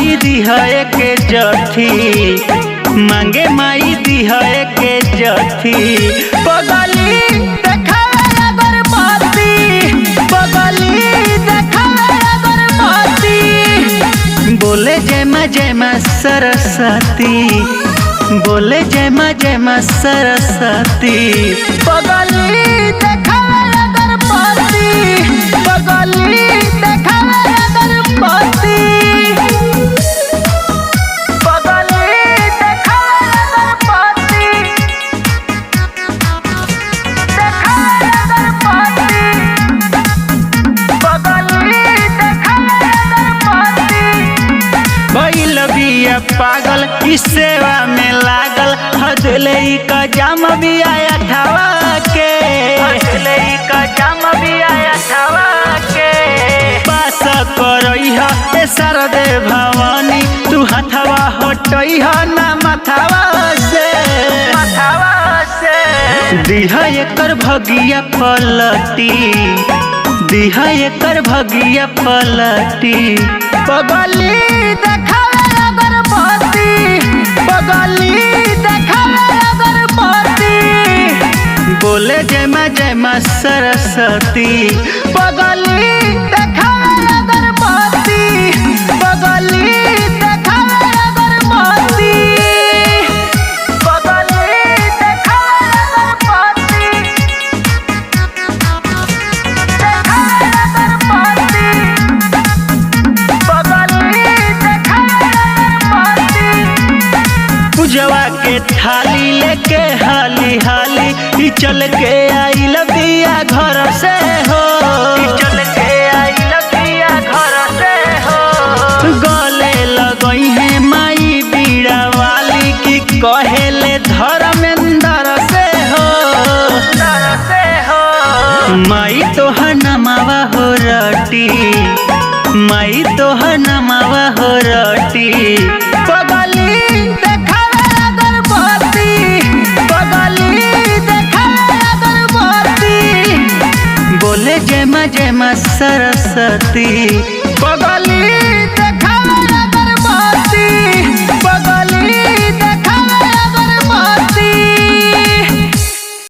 माई दिहाए के जठी, मांगे माई दिहाए के जठी। पगली देखावे अगरबत्ती, पगली देखावे अगरबत्ती। बोले जय माँ सरस्वती, बोले जय माँ सरस्वती। पगली देखावे अगरबत्ती, पगली देखावे अगरबत्ती। पगली देखावे अगरबत्ती, देखावे अगरबत्ती। पगली देखावे अगरबत्ती। भइल बिया पागल इस सेवा में लागल, हदले का जाम भी आया ठावा के, हदले का जाम भी आया ठावा के। पास करई है शारदे भवानी, तू हथवा हटई है ना मथवा से, मथवा से। दिहा एकर भगिया पलटी, दिहा एकर भगिया पलटी। पगली देखावे अगरबत्ती, पगली देखावे अगरबत्ती। बोले जय माँ सरस्वती। पगली देखावे अगरबत्ती, पगली देखावे अगरबत्ती। पगली देखावे अगरबत्ती, देखावे अगरबत्ती। पगली देखावे अगरबत्ती। पूजवा के थाली लेके हाली हाली ही चल के आई लबिया घर से हो, चल के आई लबिया घर से हो। गले लगई है माई बीड़ा वाली की कहेले धर्मेंद्र से हो, से हो। माई तोहर नमावा हो रटी, माई तोहर नमावा हो रटी। पगली देखावे अगरबत्ती, पगली देखावे अगरबत्ती। बोले जय माँ सरस्वती।